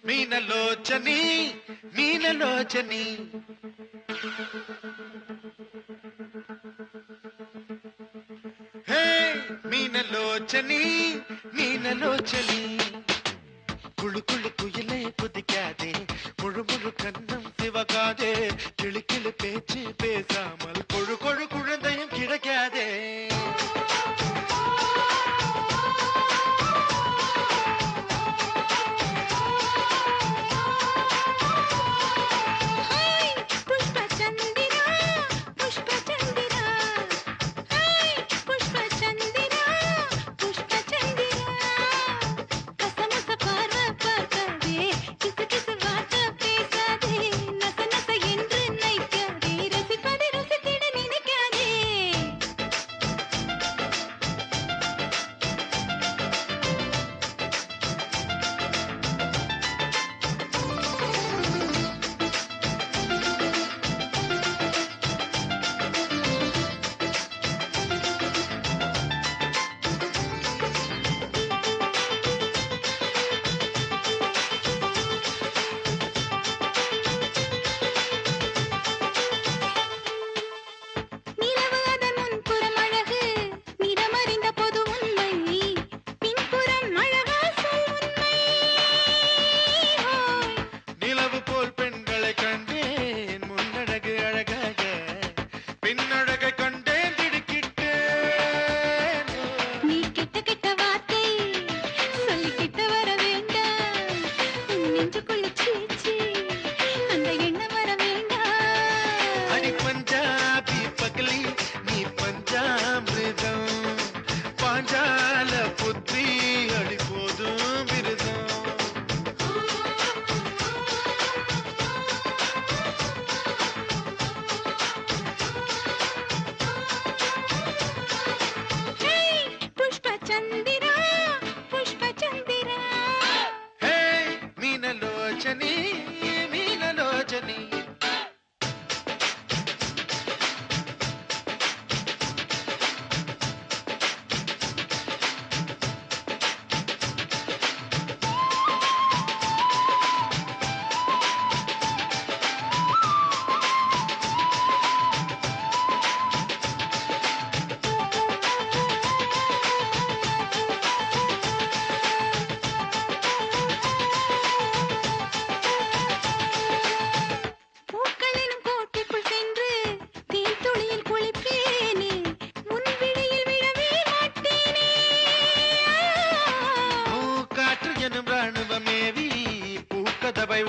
మీనలోచని మీనలోచని హే మీనలోచని మీనలోచని குழு குழு குயிலே குதிக்காதே முழு முழு கண்ணம் சிவகாதே கிளு கிளு பேச்சு பேசாமல் கொழு கொழு குழந்தையும் கிடைக்காதே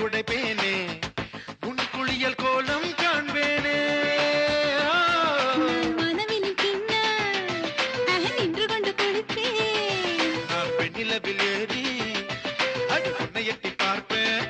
உடைப்பேனே உன் குளியல் கோலம் காண்பேனே மனவில் கிண்ண நின்று கொண்டு குளிப்பேன் நான் பெண்ணிலவில் ஏறி அது உன்னை எட்டி பார்ப்பேன்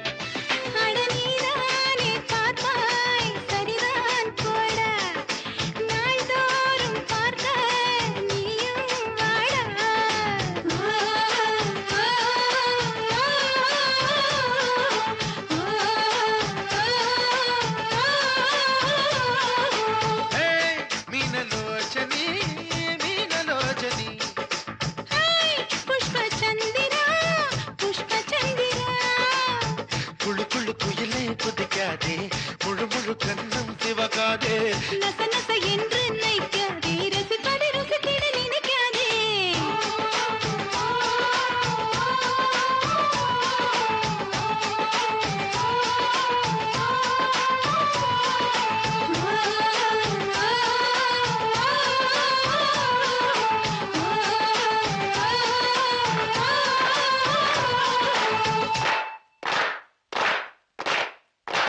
குழு குழு குயிலே குதிக்காதே முழு முழு கண்ணம் சிவகாதே